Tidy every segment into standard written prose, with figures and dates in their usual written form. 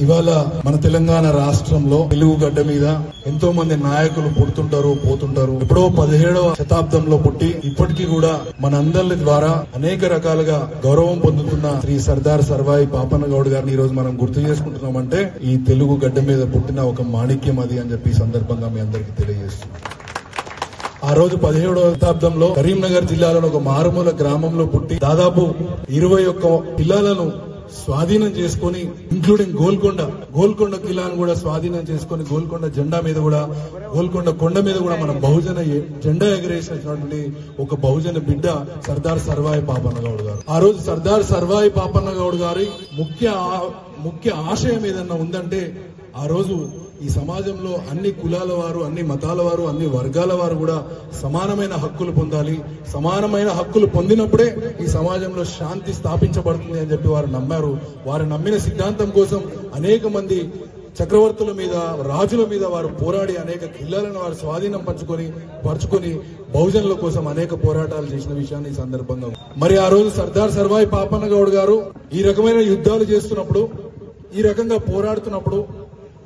ఇవాళ మన తెలంగాణ రాష్ట్రంలో తెలుగు గడ్డ మీద ఎంతో మంది నాయకులు పుడుతుంటారు పోతుంటారు. ఎప్పుడో 17వ శతాబ్దంలో పుట్టి ఇప్పటికీ కూడా మనందరి ద్వారా అనేక రకాలుగా గౌరవం పొందుతున్న శ్రీ సర్దార్ సర్వాయి పాపన్న గౌడ్ గారిని ఈ రోజు మనం గుర్తు చేసుకుంటున్నామంటే ఈ తెలుగు గడ్డ మీద పుట్టిన ఒక మాణిక్యం అది అని చెప్పి సందర్భంగా మీ అందరికీ తెలియజేస్తున్నాం. ఆ రోజు 17వ శతాబ్దంలో కరీంనగర్ జిల్లాలో ఒక మారుమూల గ్రామంలో పుట్టి దాదాపు 21 జిల్లాలను స్వాధీనం చేసుకుని ఇంక్లూడింగ్ గోల్కొండ కిలాను కూడా స్వాధీనం చేసుకుని గోల్కొండ జెండా మీద కూడా గోల్కొండ కొండ మీద కూడా మన బహుజన జెండా ఎగరేసినటువంటి ఒక బహుజన బిడ్డ సర్దార్ సర్వాయి పాపన్న గౌడ్ గారు. ఆ రోజు సర్దార్ సర్వాయి పాపన్న గౌడ్ గారి ముఖ్య ఆశయం ఏదన్నా ఉందంటే ఆ రోజు ఈ సమాజంలో అన్ని కులాల వారు, అన్ని మతాల వారు, అన్ని వర్గాల వారు కూడా సమానమైన హక్కులు పొందాలి. సమానమైన హక్కులు పొందినప్పుడే ఈ సమాజంలో శాంతి స్థాపించబడుతుంది అని చెప్పి వారు నమ్మారు. వారు నమ్మిన సిద్ధాంతం కోసం అనేక మంది చక్రవర్తుల మీద, రాజుల మీద వారు పోరాడి అనేక కిల్లాలను వారు స్వాధీనం పరుచుకొని బహుజనుల కోసం అనేక పోరాటాలు చేసిన విషయాన్ని ఈ సందర్భంగా మరి ఆ రోజు సర్దార్ సర్వాయి పాపన్న గౌడ్ గారు ఈ రకమైన యుద్ధాలు చేస్తున్నప్పుడు, ఈ రకంగా పోరాడుతున్నప్పుడు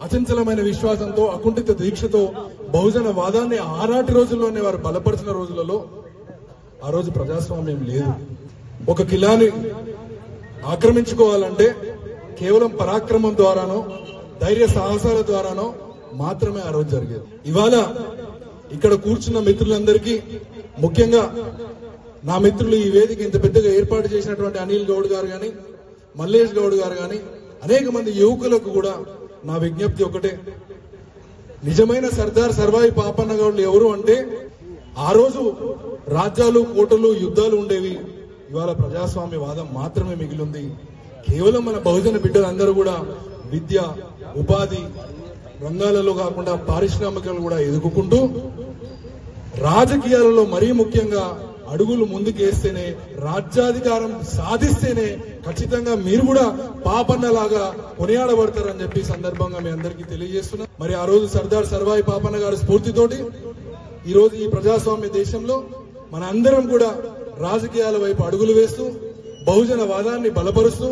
అచంచలమైన విశ్వాసంతో, అకుంఠిత దీక్షతో బహుజన వాదాన్ని ఆనాటి రోజుల్లోనే వారు బలపరిచిన రోజులలో ఆ రోజు ప్రజాస్వామ్యం లేదు. ఒక కిలాని ఆక్రమించుకోవాలంటే కేవలం పరాక్రమం ద్వారానో, ధైర్య సాహసాల ద్వారానో మాత్రమే ఆ రోజు జరిగేది. ఇవాళ ఇక్కడ కూర్చున్న మిత్రులందరికీ, ముఖ్యంగా నా మిత్రులు ఈ వేదిక ఇంత పెద్దగా ఏర్పాటు చేసినటువంటి అనిల్ గౌడ్ గారు గాని, మల్లేష్ గౌడ్ గారు గాని, అనేక మంది యువకులకు కూడా నా విజ్ఞప్తి ఒకటే, నిజమైన సర్దార్ సర్వాయి పాపన్న గౌడ్లు ఎవరు అంటే ఆ రోజు రాజ్యాలు, కోటలు, యుద్ధాలు ఉండేవి. ఇవాళ ప్రజాస్వామ్య వాదం మాత్రమే మిగిలింది. కేవలం మన బహుజన బిడ్డలందరూ కూడా విద్య, ఉపాధి రంగాలలో కాకుండా పారిశ్రామికలు కూడా ఎదుగుకుంటూ రాజకీయాలలో మరీ ముఖ్యంగా అడుగులు ముందుకేస్తేనే, రాజ్యాధికారం సాధిస్తేనే ఖచ్చితంగా మీరు కూడా పాపన్నలాగా కొనియాడబడతారని చెప్పి సందర్భంగా మీ అందరికీ తెలియజేస్తున్నా. మరి ఆ రోజు సర్దార్ సర్వాయి పాపన్న గారి స్ఫూర్తితోటి ఈ రోజు ఈ ప్రజాస్వామ్య దేశంలో మన అందరం కూడా రాజకీయాల వైపు అడుగులు వేస్తూ, బహుజన వాదాన్ని బలపరుస్తూ,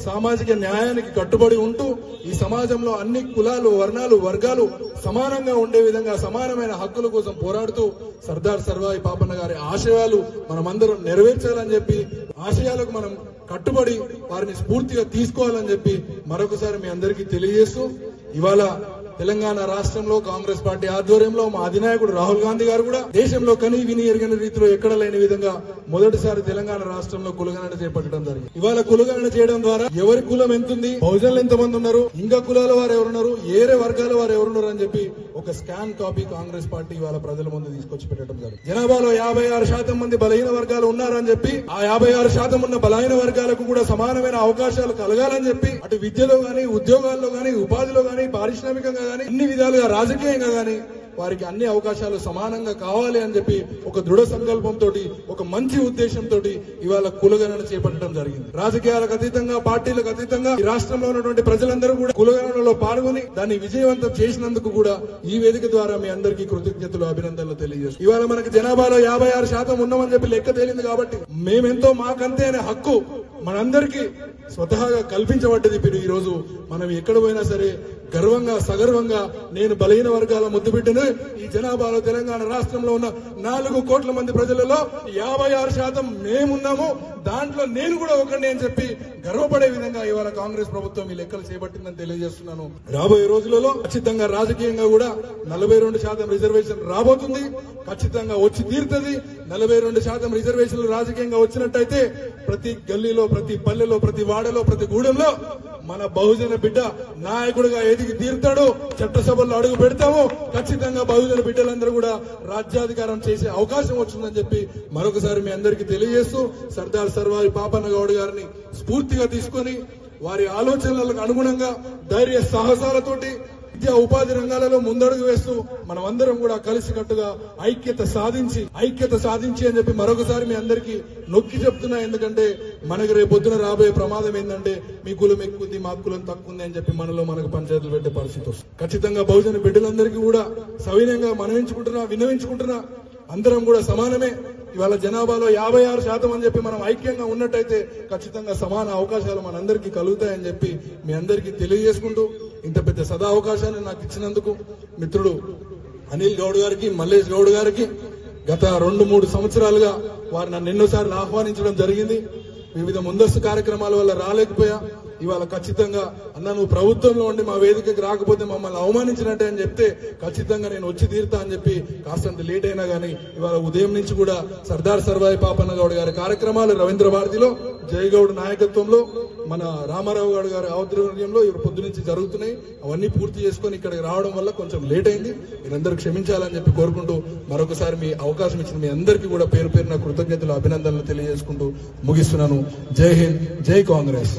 సామాజిక న్యాయానికి కట్టుబడి ఉంటూ ఈ సమాజంలో అన్ని కులాలు, వర్ణాలు, వర్గాలు సమానంగా ఉండే విధంగా సమానమైన హక్కుల కోసం పోరాడుతూ సర్దార్ సర్వాయి పాపన్న గారి ఆశయాలు మనమందరం నెరవేర్చాలని చెప్పి, ఆశయాలకు మనం కట్టుబడి వారిని స్ఫూర్తిగా తీసుకోవాలని చెప్పి మరొకసారి మీ అందరికీ తెలియజేస్తూ, ఇవాళ తెలంగాణ రాష్ట్రంలో కాంగ్రెస్ పార్టీ ఆధ్వర్యంలో మా అధినాయకుడు రాహుల్ గాంధీ గారు కూడా దేశంలో కని విని ఎరగని రీతిలో ఎక్కడ లేని విధంగా మొదటిసారి తెలంగాణ రాష్ట్రంలో కులగణన చేపట్టడం జరిగింది. ఇవాళ కులగణన చేయడం ద్వారా ఎవరి కులం ఎంతుంది, బహుజనులు ఎంతమంది ఉన్నారు, ఇంకా కులాల వారు ఎవరున్నారు, ఏరే వర్గాల వారు ఎవరున్నారు అని చెప్పి ఒక స్కాన్ కాపీ కాంగ్రెస్ పార్టీ ఇవాళ ప్రజల ముందు తీసుకొచ్చి పెట్టడం జరిగింది. జనాభాలో 56% మంది బలహీన వర్గాలు ఉన్నారని చెప్పి ఆ 56% ఉన్న బలహీన వర్గాలకు కూడా సమానమైన అవకాశాలు కలగాలని చెప్పి అటు విద్యలో గానీ, ఉద్యోగాల్లో గానీ, ఉపాధిలో గానీ, పారిశ్రామికంగా గానీ, అన్ని విధాలుగా రాజకీయంగా గానీ వారికి అన్ని అవకాశాలు సమానంగా కావాలి అని చెప్పి ఒక దృఢ సంకల్పంతో, ఒక మంచి ఉద్దేశంతో ఇవాళ కులగణన చేపట్టడం జరిగింది. రాజకీయాలకు అతీతంగా, పార్టీలకు అతీతంగా ఈ రాష్ట్రంలో ఉన్నటువంటి ప్రజలందరూ కూడా కులగణనలో పాల్గొని దాన్ని విజయవంతం చేసినందుకు కూడా ఈ వేదిక ద్వారా మీ అందరికీ కృతజ్ఞతలు, అభినందనలు తెలియజేస్తాం. ఇవాళ మనకి జనాభాలో 56% ఉన్నామని చెప్పి లెక్క తేలింది కాబట్టి మేమెంతో మాకంతే అనే హక్కు మనందరికీ స్వతహాగా కల్పించబడ్డది. ఇప్పుడు ఈ రోజు మనం ఎక్కడ పోయినా సరే గర్వంగా, సగర్వంగా నేను బలహీన వర్గాల ముద్దుబిడ్డను, ఈ జనాభాలో తెలంగాణ రాష్ట్రంలో ఉన్న 4 కోట్ల మంది ప్రజలలో 56% మేమున్నాము, దాంట్లో నేను కూడా ఒకరిని అని చెప్పి గర్వపడే విధంగా ఇవాళ కాంగ్రెస్ ప్రభుత్వం ఈ లెక్కలు చేపట్టిందని తెలియజేస్తున్నాను. రాబోయే రోజులలో ఖచ్చితంగా రాజకీయంగా కూడా 42% రిజర్వేషన్ రాబోతుంది. ఖచ్చితంగా వచ్చి తీరుతుంది. 42% రిజర్వేషన్లు రాజకీయంగా వచ్చినట్టయితే ప్రతి గల్లీలో, ప్రతి పల్లెలో, ప్రతి వాడలో, ప్రతి గూడెంలో మన బహుజన బిడ్డ నాయకుడిగా ఎదిగి తీరుతాడు. చట్టసభల్లో అడుగు పెడతాము. ఖచ్చితంగా బహుజన బిడ్డలందరూ కూడా రాజ్యాధికారం చేసే అవకాశం వచ్చిందని చెప్పి మరొకసారి మీ అందరికీ తెలియజేస్తూ, సర్దార్ సర్వాయి పాపన్న గౌడ్ గారిని స్ఫూర్తిగా తీసుకొని వారి ఆలోచనలకు అనుగుణంగా ధైర్య సాహసాలతోటి విద్యా, ఉపాధి రంగాలలో ముందడుగు వేస్తూ మనమందరం కూడా కలిసికట్టుగా ఐక్యత సాధించి అని చెప్పి మరొకసారి మీ అందరికీ నొక్కి చెప్తున్నా. ఎందుకంటే మనకు రేపొద్దున రాబోయే ప్రమాదం ఏంటంటే మీ కులం ఎక్కుంది, మా కులం తక్కువ ఉంది అని చెప్పి మనకు పంచాయతీలు పెట్టే పరిస్థితి వస్తుంది. ఖచ్చితంగా బహుజన బిడ్డలందరికీ కూడా సవినయంగా విన్నవించుకుంటున్నా, అందరం కూడా సమానమే. ఇవాళ జనాభాలో 56% అని చెప్పి మనం ఐక్యంగా ఉన్నట్టయితే ఖచ్చితంగా సమాన అవకాశాలు మనందరికీ కలుగుతాయని చెప్పి మీ అందరికీ తెలియజేసుకుంటూ ఇంత పెద్ద సదా అవకాశాన్ని నాకు ఇచ్చినందుకు మిత్రుడు అనిల్ గౌడ్ గారికి, మల్లేష్ గౌడ్ గారికి గత 2-3 సంవత్సరాలుగా వారు నన్ను ఎన్నోసార్లు ఆహ్వానించడం జరిగింది. వివిధ ముందస్తు కార్యక్రమాల వల్ల రాలేకపోయా. ఇవాళ ఖచ్చితంగా అన్న నువ్వు ప్రభుత్వంలో ఉండి మా వేదికకి రాకపోతే మమ్మల్ని అవమానించినట్టే అని చెప్తే ఖచ్చితంగా నేను వచ్చి తీరుతా అని చెప్పి కాస్తంత లేట్ అయినా గానీ ఇవాళ ఉదయం నుంచి కూడా సర్దార్ సర్వాయి పాపన్న గౌడ్ గారి కార్యక్రమాలు రవీంద్ర భారతిలో జయగౌడ్ నాయకత్వంలో మన రామారావు గౌడ్ గారి ఆధ్వర్యంలో ఇవి పొద్దు నుంచి జరుగుతున్నాయి. అవన్నీ పూర్తి చేసుకుని ఇక్కడికి రావడం వల్ల కొంచెం లేట్ అయింది. మీరందరూ క్షమించాలని చెప్పి కోరుకుంటూ మరొకసారి మీ అవకాశం ఇచ్చిన మీ అందరికీ కూడా పేరు పేరున కృతజ్ఞతలు, అభినందనలు తెలియజేసుకుంటూ ముగిస్తున్నాను. జై హింద్, జై కాంగ్రెస్.